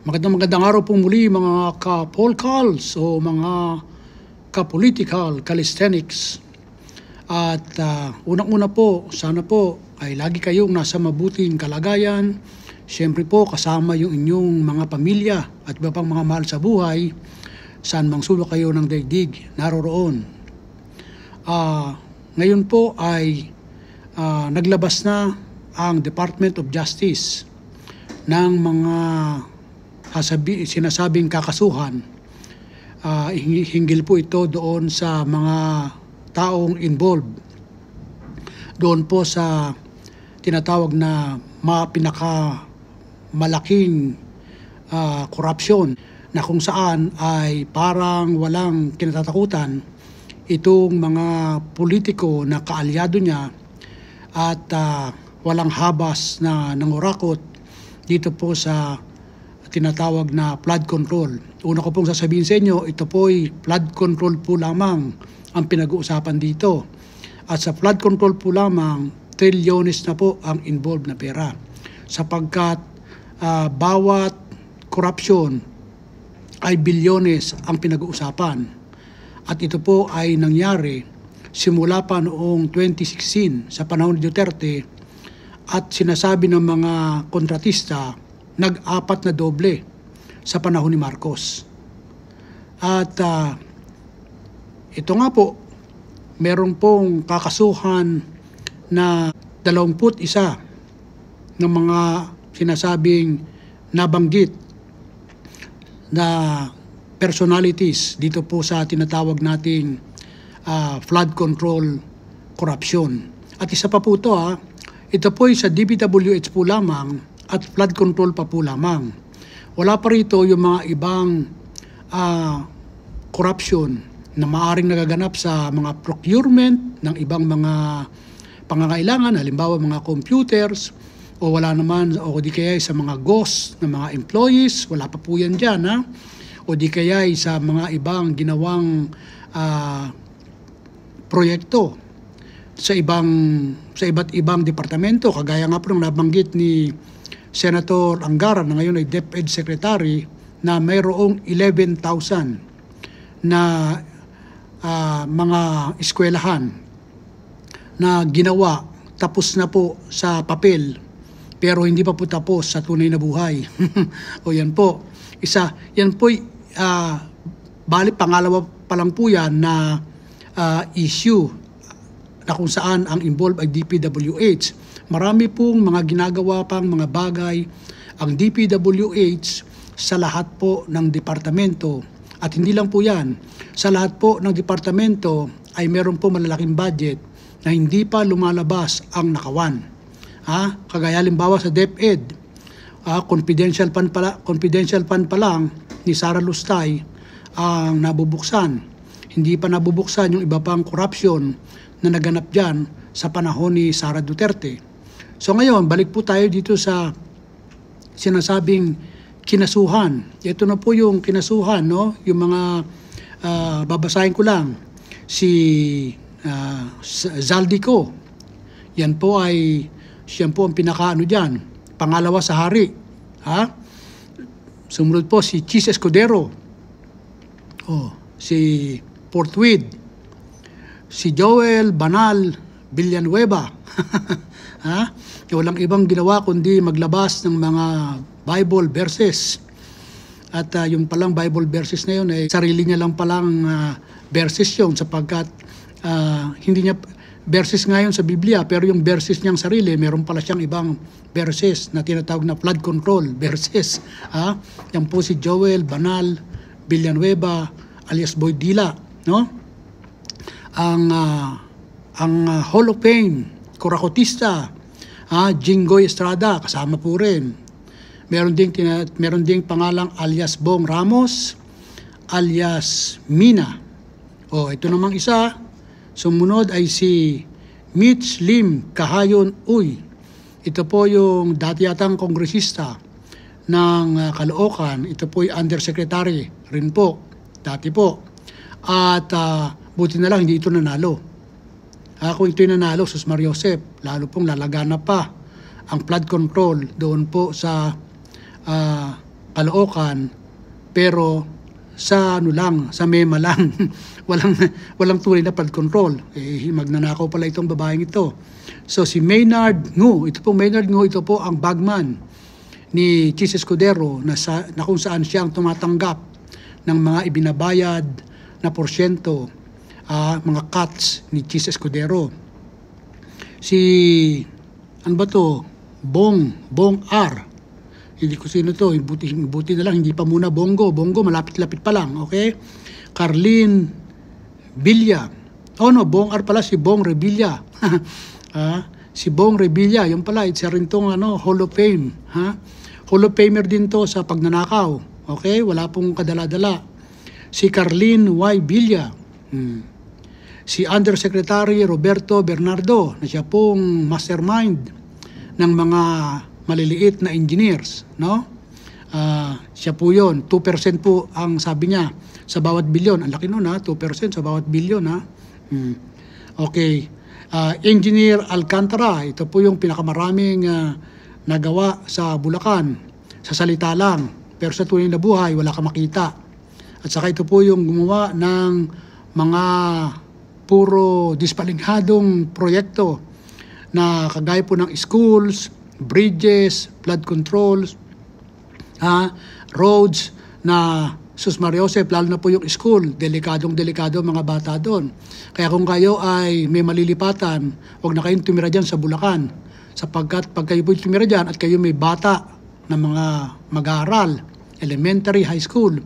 Magandang araw po muli mga ka-polkals o mga ka-political calisthenics. At unang-una po, sana po ay lagi kayong nasa mabuting kalagayan. Siyempre po kasama yung inyong mga pamilya at iba pang mga mahal sa buhay, saan mang sulok kayo ng daigdig naroroon. Ngayon po ay naglabas na ang Department of Justice ng mga sinasabing kakasuhan. Hinggil po ito doon sa mga taong involved doon po sa tinatawag na pinakamalaking korupsyon na kung saan ay parang walang kinatatakutan itong mga politiko na kaalyado niya at walang habas na nangurakot dito po sa tinatawag na flood control. Una ko pong sasabihin sa inyo, ito po ay flood control po lamang ang pinag-uusapan dito. At sa flood control po lamang, trilyones na po ang involved na pera. Sapagkat bawat corruption ay bilyones ang pinag-uusapan. At ito po ay nangyari simula pa noong 2016 sa panahon ni Duterte at sinasabi ng mga kontratista nag-apat na doble sa panahon ni Marcos. At ito nga po, meron pong kakasuhan na 21 ng mga sinasabing nabanggit na personalities dito po sa tinatawag nating flood control corruption. At isa pa po ito po ay sa DPWH po lamang at flood control pa po lamang. Wala pa rito yung mga ibang corruption na maaring nagaganap sa mga procurement ng ibang mga pangangailangan, halimbawa mga computers, o wala naman, o di kaya sa mga ghost ng mga employees, wala pa po yan dyan, o di kaya sa mga ibang ginawang proyekto sa iba't ibang departamento, kagaya nga po ng nabanggit ni Senator Angara na ngayon ay DepEd Secretary na mayroong 11,000 na mga eskwelahan na ginawa, tapos na po sa papel pero hindi pa po tapos sa tunay na buhay. O yan po, yan po bali pangalawa pa lang po yan na issue na kung saan ang involved ay DPWH. Marami pong mga ginagawa pang mga bagay ang DPWH sa lahat po ng departamento. At hindi lang po yan, sa lahat po ng departamento ay meron po malalaking budget na hindi pa lumalabas ang nakawan. Kagaya halimbawa sa DepEd, confidential fund pa lang ni Sara Lustay ang nabubuksan. Hindi pa nabubuksan yung iba pang corruption na naganap dyan sa panahon ni Sara Duterte. So ngayon, balik po tayo dito sa sinasabing kinasuhan. Ito na po yung kinasuhan, no? Yung mga babasahin ko lang. Si Zaldico, yan po ang pinakaano dyan. Pangalawa sa hari. Sumunod po si Chis Escudero. Si Portweed. Si Joel Banal Villanueva. Walang ibang ginawa kundi maglabas ng mga Bible verses. At yung palang Bible verses na yun ay sarili niya lang palang verses yun sapagkat hindi niya verses ngayon sa Biblia, pero yung verses niyang sarili, meron pala siyang ibang verses na tinatawag na flood control verses. Yan po si Joel Banal Villanueva alias Boy Dila, no? Ang Hall of Fame kurakotista, Jinggoy Estrada, kasama po rin. Meron ding pangalang alias Bong Ramos, alias Mina. Ito namang isa, sumunod ay si Mitch Lim Kahayon Uy. Ito po yung dati yatang kongresista ng Caloocan. Ito po yung undersecretary rin po, dati po. At buti na lang hindi ito nanalo. Kung ito'y nanalo, Sus Mariosep, lalo pong lalagana pa ang flood control doon po sa Caloocan, pero sa ano lang, sa mema lang. walang tunay na flood control. Magnanakaw pala itong babaeng ito. So si Maynard Ngu, ito po ang bagman ni Chis Escudero na kung saan siya ang tumatanggap ng mga ibinabayad na porsyento, mga cuts ni Chis Escudero. Si ano ba to? Bong R. Hindi ko sino to, buti na lang, hindi pa muna Bongo, malapit-lapit pa lang, okay? Carlene Villa. Oh no, Bong R pala, si Bong Revilla. Si Bong Revilla, yung pala, isa rin tong Hall of Fame. Hall of Famer din to sa pagnanakaw, okay? Wala pong kadala-dala. Si Carlene Y. Villa. Si Undersecretary Roberto Bernardo, na siya pong mastermind ng mga maliliit na engineers, no? Siya po yun, 2% po ang sabi niya sa bawat bilyon. Ang laki nun 2% sa bawat bilyon Okay. Engineer Alcantara, ito po yung pinakamaraming nagawa sa Bulacan. Sa salita lang, pero sa tunay na buhay, wala ka makita. At saka ito po yung gumawa ng mga puro dispalinghadong proyekto na kagaya po ng schools, bridges, flood controls, roads na sus Maria Josep, lalo na po yung school, delikado mga bata doon. Kaya kung kayo ay may malilipatan, huwag na kayong tumira dyan sa Bulacan, sapagkat pag kayo po tumira dyan at kayo may bata na mga mag-aaral, elementary, high school,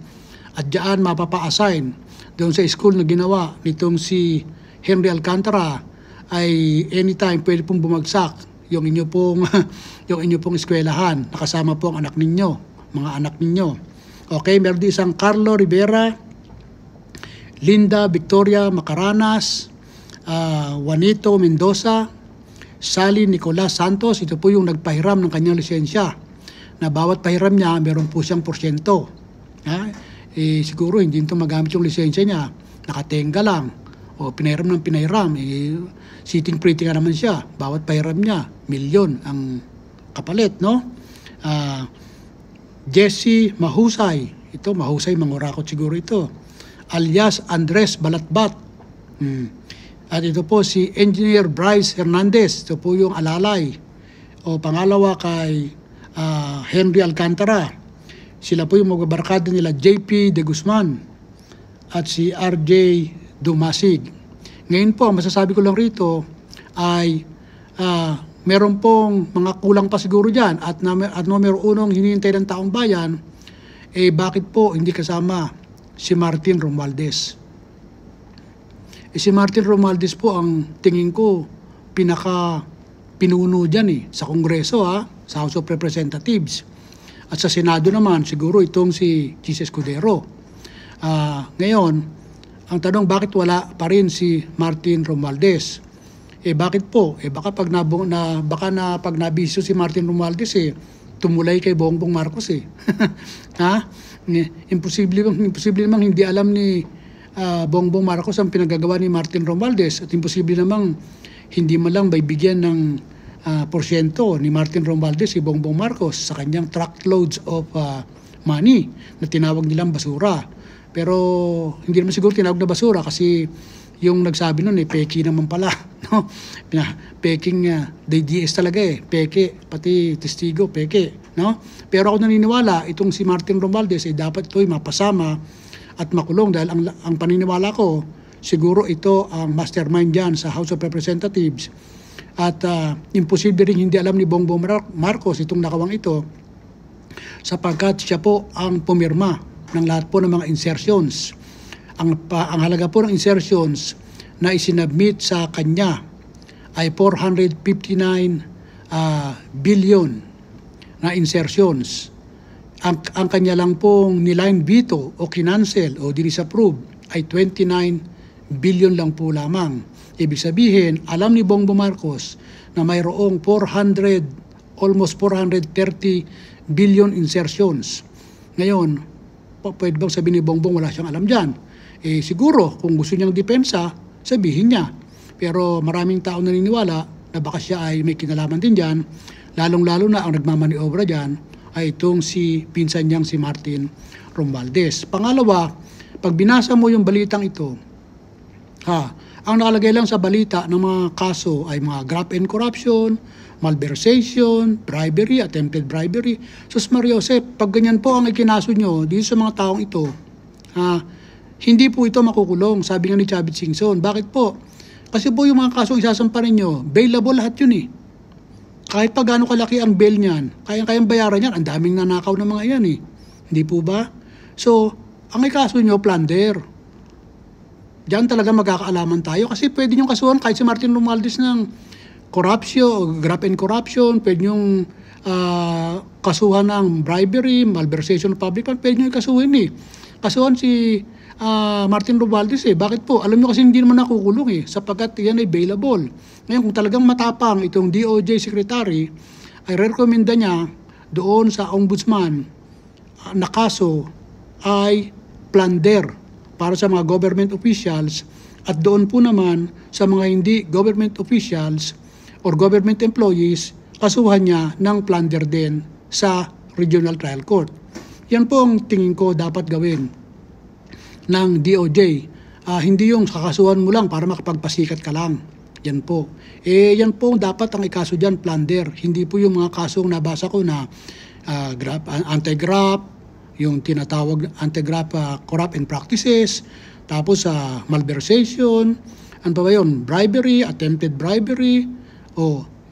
at dyan mapapa-assign doon sa school na ginawa nitong si Henry Alcantara, ay anytime pwede pong bumagsak yung inyo pong eskwelahan, nakasama po ang mga anak ninyo. Okay, meron din isang Carlo Rivera, Linda Victoria Macaranas, Juanito Mendoza, Sally Nicolas Santos. Ito po yung nagpahiram ng kanyang lisensya, na bawat pahiram niya meron po siyang porsyento. Siguro hindi ito magamit yung lisensya niya, nakatenga lang, o pinahiram ng pinahiram, sitting pretty nga naman siya. Bawat pahiram niya, milyon ang kapalit, no? Jesse Mahusay, ito mahusay, mangurakot siguro ito, alias Andres Balatbat. At ito po si Engineer Bryce Hernandez, ito po yung alalay o pangalawa kay Henry Alcantara. Sila po yung magbabarkada nila, JP De Guzman at si RJ Dumasig. Ngayon po, masasabi ko lang rito ay meron pong mga kulang pa siguro dyan at numero unong hinihintay ng taong bayan, bakit po hindi kasama si Martin Romualdez? Si Martin Romualdez po ang tingin ko pinuno dyan sa Kongreso, sa House of Representatives. At sa Senado naman, siguro itong si Chis Escudero. Ngayon, ang tanong, bakit wala pa rin si Martin Romualdez? Bakit po? Baka pag nabiso si Martin Romualdez, tumulay kay Bongbong Marcos Imposible namang hindi alam ni Bongbong Marcos ang pinagagawa ni Martin Romualdez, at imposible namang hindi man lang bibigyan ng porsyento ni Martin Romualdez si Bongbong Marcos sa kanyang truckloads of money na tinawag nilang basura. Pero hindi naman siguro tinawag na basura kasi yung nagsabi nun peki naman pala, no? Peking DDS talaga peke, pati testigo peke, no? Pero ako naniniwala itong si Martin Romualdez dapat ito mapasama at makulong, dahil ang paniniwala ko siguro ito ang mastermind diyan sa House of Representatives. At imposible rin hindi alam ni Bongbong Marcos itong nakawang ito, sapagkat siya po ang pumirma ng lahat po ng mga insertions. Ang halaga po ng insertions na isinabmit sa kanya ay 459 billion na insertions. Ang kanya lang pong niline veto o kinancel o disapprove ay 29 billion lang po lamang. Ibig sabihin, alam ni Bongbong Marcos na mayroong almost 430 billion insertions. Ngayon, pwede bang sabihin ni Bongbong wala siyang alam dyan? Siguro, kung gusto niyang depensa, sabihin niya. Pero maraming tao naniniwala na baka siya ay may kinalaman din dyan, lalong-lalo na ang nagmamaniobra dyan ay itong si pinsan niyang si Martin Romualdez. Pangalawa, pag binasa mo yung balitang ito, ang nakalagay lang sa balita ng mga kaso ay mga graft and corruption, malversation, bribery, attempted bribery. Sus Maria Josep, pag ganyan po ang ikinaso nyo dito sa mga taong ito, hindi po ito makukulong, sabi nga ni Chavit Singson. Bakit po? Kasi po yung mga kasong isasampa ninyo, bailable lahat yun eh. Kahit pa gaano kalaki ang bail niyan, kayang bayaran yan, ang daming nanakaw ng mga yan eh. Hindi po ba? So, ang ikaso nyo, plunder. Diyan talaga magkakaalaman tayo kasi pwede nyo kasuhan kahit si Martin Romualdez ng corruption, graft and corruption, pwede nyo kasuhan ng bribery, malversation of public fund, pwede nyo ikasuhin eh. Kasuhan si Martin Romualdez eh. Bakit po? Alam nyo kasi hindi naman nakukulong eh, sapagkat yan ay bailable. Ngayon, kung talagang matapang itong DOJ Secretary, ay rekomenda niya doon sa ombudsman na kaso ay plunder para sa mga government officials at doon po naman sa mga hindi government officials or government employees, kasuhan niya ng plunder din sa Regional Trial Court. Yan po ang tingin ko dapat gawin ng DOJ. Hindi yung kakasuhan mo lang para makapagpasikat ka lang. Yan po. Yan po dapat ang ikaso dyan, plunder. Hindi po yung mga kasong nabasa ko na anti-graft, yung tinatawag anti-graft corrupt and practices, tapos malversation, ano pa ba yun? Bribery, attempted bribery.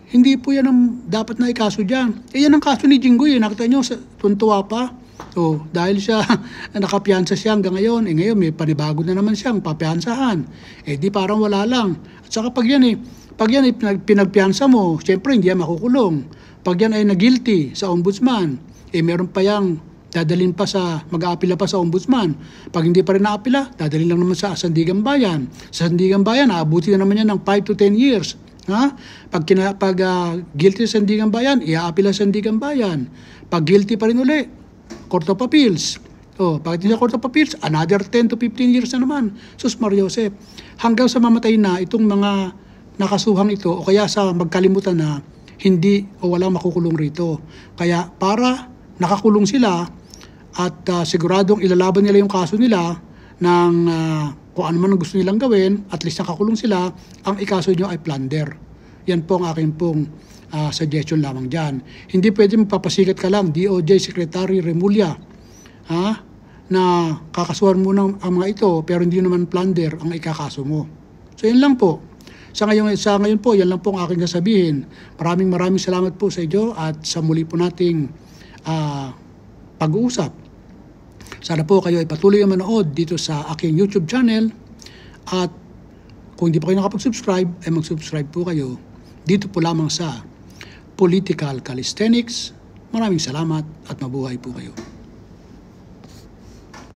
Hindi po yan ang dapat na ikaso dyan. Yan ang kaso ni Jinggoy. Nakita nyo, tuntua pa. Dahil siya, nakapiyansa siya hanggang ngayon. Ngayon may panibago na naman siyang papiyansahan. Di parang wala lang. At saka pag yan pinagpiyansa mo, siyempre hindi yan makukulong. Pag yan ay na-guilty sa ombudsman, meron pa yang dadalhin pa mag-aapila pa sa ombudsman. Pag hindi pa rin naapila, dadalhin lang naman sa Sandigan Bayan. Sa Sandigan Bayan, aabuti na naman yan ng 5 to 10 years. Pag guilty sa Sandigan Bayan, iaapila sa Sandigan Bayan. Pag guilty pa rin uli, Court of Appeals. Pag hindi sa Court of Appeals, another 10 to 15 years na naman. Sus Maria Josep, hanggang sa mamatay na itong mga nakasuhang ito o kaya sa magkalimutan na hindi o walang makukulong rito. Kaya para nakakulong sila at siguradong ilalaban nila yung kaso nila ng kung ano man ang gusto nilang gawin, at least nakakulong sila, ang ikaso nyo ay plunder. Yan po ang aking pong suggestion lamang dyan. Hindi pwede magpapasikat ka lang, DOJ Secretary Remulla, na kakasuhan mo ng ang mga ito, pero hindi naman plunder ang ikakaso mo. So yan lang po. Sa ngayon po, yan lang po ang aking sasabihin. Maraming salamat po sa inyo at sa muli po nating pag-uusap. Sana po kayo ay patuloy na manood dito sa aking YouTube channel at kung hindi pa kayo nakapag-subscribe, ay mag-subscribe po kayo dito po lamang sa Political Calisthenics. Maraming salamat at mabuhay po kayo.